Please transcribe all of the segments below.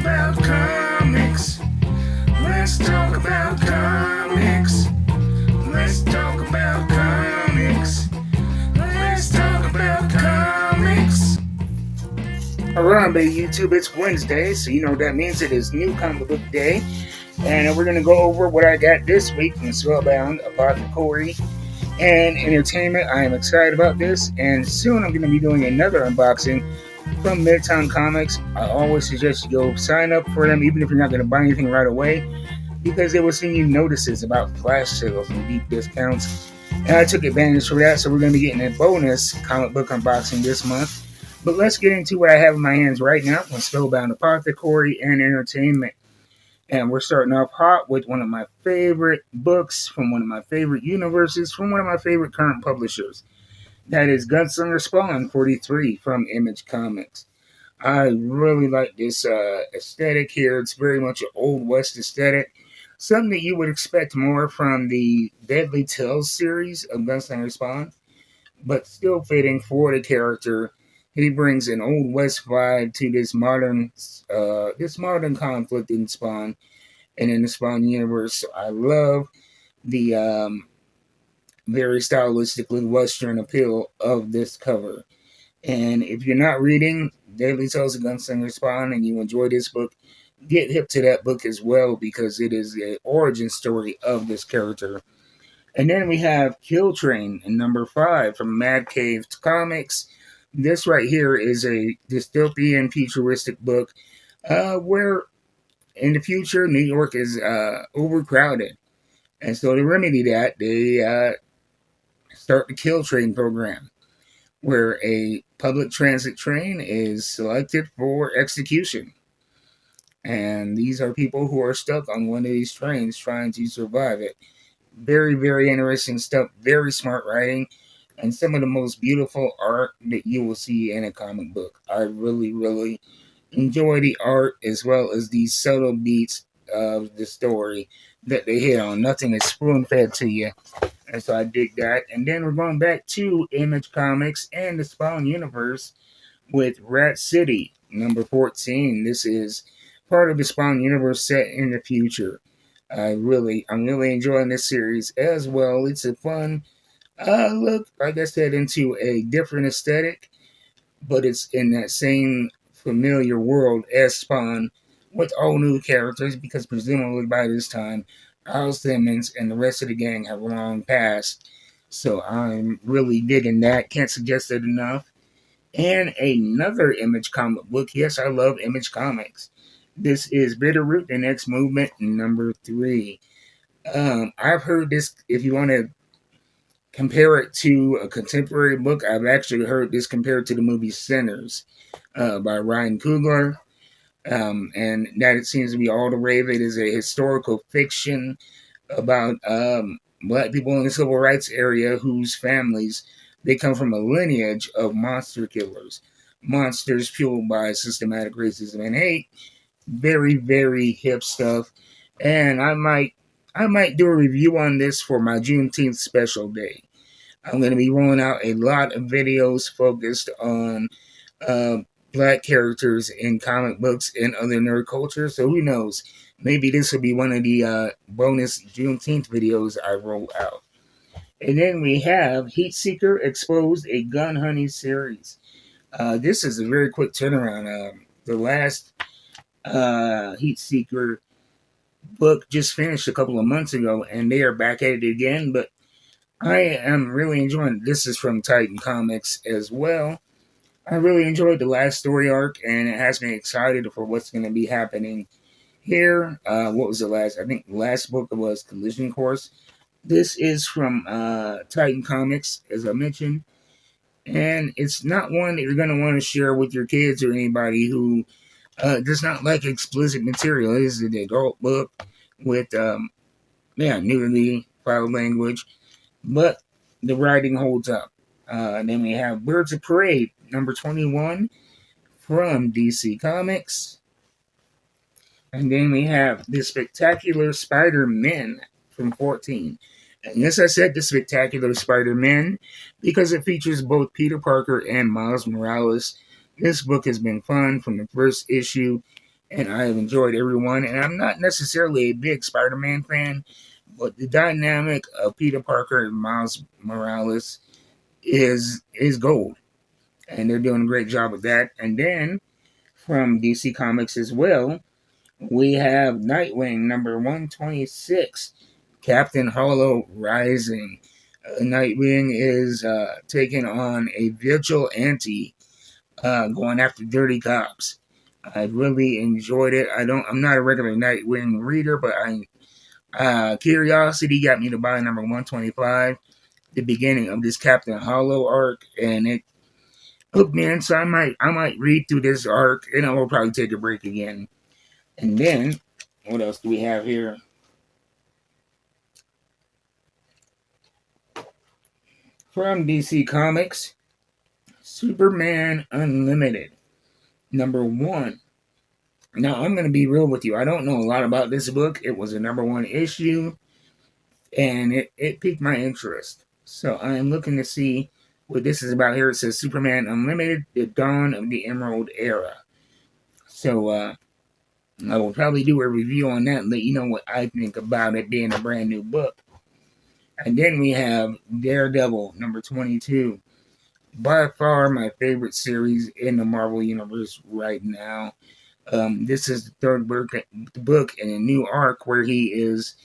about comics. Let's talk about comics. Let's talk about comics. Let's talk about comics. Alright, baby YouTube, it's Wednesday, so you know what that means. It is New Comic Book Day. And we're going to go over what I got this week from Spellbound, Apothecary, and Entertainment. I am excited about this, and soon I'm going to be doing another unboxing from Midtown Comics. I always suggest you go sign up for them, even if you're not going to buy anything right away, because they will send you notices about flash sales and deep discounts. And I took advantage of that, so we're going to be getting a bonus comic book unboxing this month. But let's get into what I have in my hands right now from Spellbound, Apothecary, and Entertainment. And we're starting off hot with one of my favorite books from one of my favorite universes from one of my favorite current publishers. That is Gunslinger Spawn 43 from Image Comics. I really like this aesthetic here. It's very much an Old West aesthetic. Something that you would expect more from the Deadly Tales series of Gunslinger Spawn, but still fitting for the character. He brings an Old West vibe to this modern conflict in Spawn and in the Spawn universe. So I love the very stylistically Western appeal of this cover. And if you're not reading Deadly Tales of Gunslinger Spawn and you enjoy this book, get hip to that book as well, because it is the origin story of this character. And then we have Kill Train in number 5 from Mad Cave Comics. This right here is a dystopian futuristic book where in the future New York is overcrowded. And so to remedy that, they start the Kill Train program, where a public transit train is selected for execution. And these are people who are stuck on one of these trains trying to survive it. Very, very interesting stuff. Very smart writing. And some of the most beautiful art that you will see in a comic book. I really, really enjoy the art as well as these subtle beats of the story that they hit on. Nothing is spoon-fed to you. And so I dig that. And then we're going back to Image Comics and the Spawn universe with Rat City, number 14. This is part of the Spawn universe set in the future. I'm really enjoying this series as well. It's a fun look, like I said, into a different aesthetic, but it's in that same familiar world as Spawn with all new characters, because presumably by this time Al Simmons and the rest of the gang have long passed. So I'm really digging that. Can't suggest it enough. And another Image comic book. Yes, I love Image Comics. This is Bitterroot, the Next Movement, number 3. I've heard this, if you want to compare it to a contemporary book, I've actually heard this compared to the movie Sinners by Ryan Coogler. And that it seems to be all the rave. It is a historical fiction about black people in the civil rights area whose families, they come from a lineage of monster killers. Monsters fueled by systematic racism and hate. Very, very hip stuff. And I might do a review on this for my Juneteenth special day. I'm going to be rolling out a lot of videos focused on black characters in comic books and other nerd culture. So who knows? Maybe this will be one of the bonus Juneteenth videos I roll out. And then we have Heatseeker Exposed, a gun hunting series. This is a very quick turnaround. The last Heatseeker book just finished a couple of months ago, and they are back at it again, but I am really enjoying it. This is from Titan Comics as well. I really enjoyed the last story arc, and it has me excited for what's going to be happening here. What was the last? I think the last book was Collision Course. This is from Titan Comics, as I mentioned, and it's not one that you're going to want to share with your kids or anybody who does not like explicit material. It is an adult book with, nudity, foul language, but the writing holds up. And then we have Birds of Parade, number 21 from DC Comics. And then we have The Spectacular Spider-Men from 14. And yes, I said The Spectacular Spider-Men because it features both Peter Parker and Miles Morales. This book has been fun from the first issue, and I have enjoyed every one. And I'm not necessarily a big Spider-Man fan, but the dynamic of Peter Parker and Miles Morales is gold, and they're doing a great job of that. And then from DC Comics as well, we have Nightwing number 126, Captain Hollow Rising. Nightwing is taking on a vigilante, going after dirty cops. I really enjoyed it. I'm not a regular Nightwing reader, but curiosity got me to buy number 125, the beginning of this Captain Hollow arc, and it hooked me in. So I might read through this arc, and I will probably take a break again. And then, what else do we have here? From DC Comics, Superman Unlimited, number 1. Now, I'm going to be real with you. I don't know a lot about this book. It was a number 1 issue, and it piqued my interest. So I am looking to see what this is about here. It says Superman Unlimited, the dawn of the Emerald Era. So I will probably do a review on that and let you know what I think about it being a brand new book. And then we have Daredevil, number 22. By far my favorite series in the Marvel Universe right now. This is the third book in a new arc where he is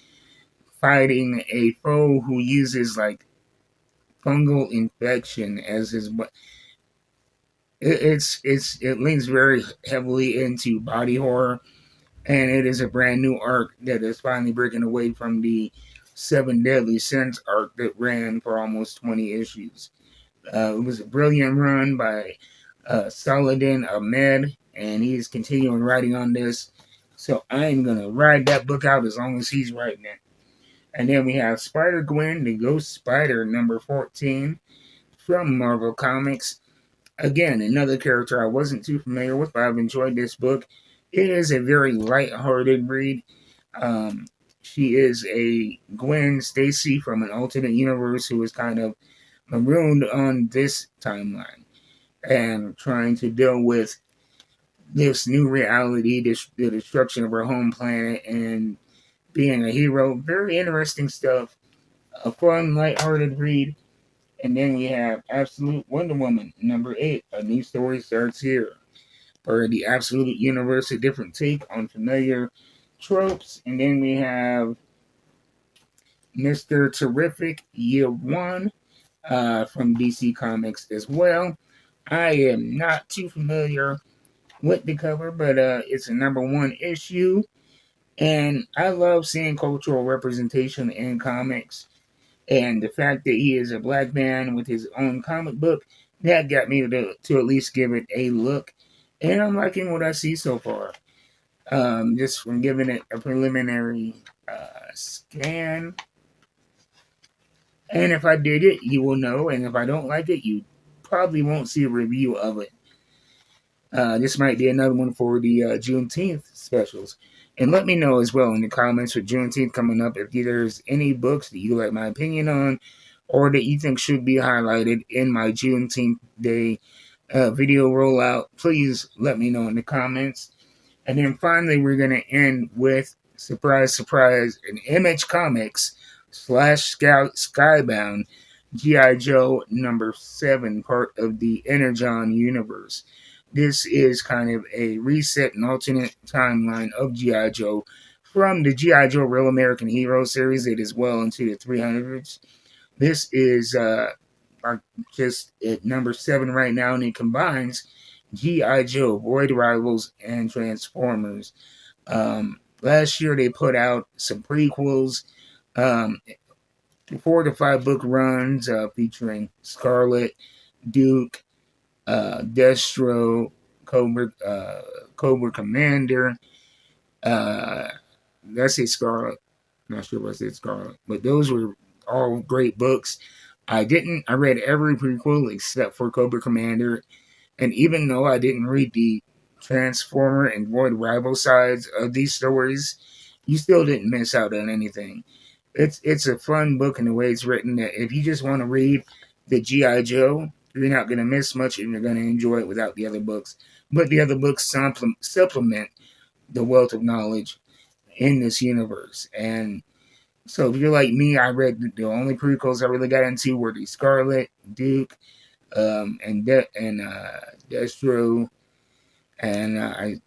fighting a foe who uses like fungal infection as his. It leans very heavily into body horror, and it is a brand new arc that is finally breaking away from the Seven Deadly Sins arc that ran for almost 20 issues. It was a brilliant run by Saladin Ahmed, and he's continuing writing on this. So I'm going to ride that book out as long as he's writing it. And then we have Spider-Gwen, the Ghost Spider, number 14, from Marvel Comics. Again, another character I wasn't too familiar with, but I've enjoyed this book. It is a very light-hearted read. She is a Gwen Stacy from an alternate universe who is kind of marooned on this timeline and trying to deal with this new reality, the destruction of her home planet, and being a hero. Very interesting stuff. A fun, lighthearted read. And then we have Absolute Wonder Woman, number 8. A new story starts here. For the Absolute Universe, a different take on familiar tropes. And then we have Mr. Terrific, Year 1, from DC Comics as well. I am not too familiar with the cover, but it's a number 1 issue. And I love seeing cultural representation in comics. And the fact that he is a black man with his own comic book, that got me to at least give it a look. And I'm liking what I see so far. Just from giving it a preliminary scan. And if I dig it, you will know. And if I don't like it, you probably won't see a review of it. This might be another one for the Juneteenth specials. And let me know as well in the comments with Juneteenth coming up if there's any books that you like my opinion on or that you think should be highlighted in my Juneteenth Day video rollout. Please let me know in the comments. And then finally, we're going to end with, surprise, surprise, an Image Comics / Skybound G.I. Joe number 7, part of the Energon universe. This is kind of a reset and alternate timeline of G.I. Joe from the G.I. Joe Real American Hero series. It is well into the 300s. This is just at number 7 right now, and it combines G.I. Joe, Void Rivals, and Transformers. Last year they put out some prequels, 4 to 5 book runs featuring Scarlet, Duke, Destro, Cobra Commander. That's a Scarlet. Not sure if I said Scarlet, but those were all great books. I read every prequel except for Cobra Commander, and even though I didn't read the Transformer and Void Rival sides of these stories, you still didn't miss out on anything. It's a fun book in the way it's written that if you just want to read the G.I. Joe, you're not going to miss much and you're going to enjoy it without the other books. But the other books supplement the wealth of knowledge in this universe. And so if you're like me, I read the only prequels I really got into were the Scarlet, Duke, and Destro, and I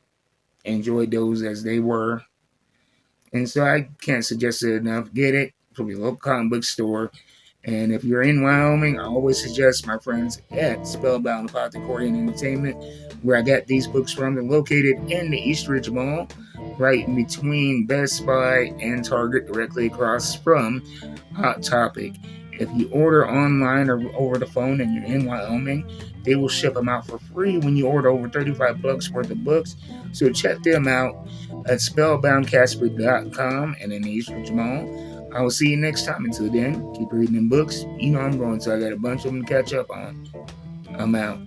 enjoyed those as they were. And so I can't suggest it enough. Get it from your local comic book store. And if you're in Wyoming, I always suggest my friends at Spellbound Apothecary and Entertainment, where I got these books from. They're located in the Eastridge Mall, right in between Best Buy and Target, directly across from Hot Topic. If you order online or over the phone and you're in Wyoming, they will ship them out for free when you order over $35 worth of books. So check them out at spellboundcasper.com and in the Eastridge Mall. I will see you next time. Until then, keep reading them books. You know I'm going to. I got a bunch of them to catch up on. I'm out.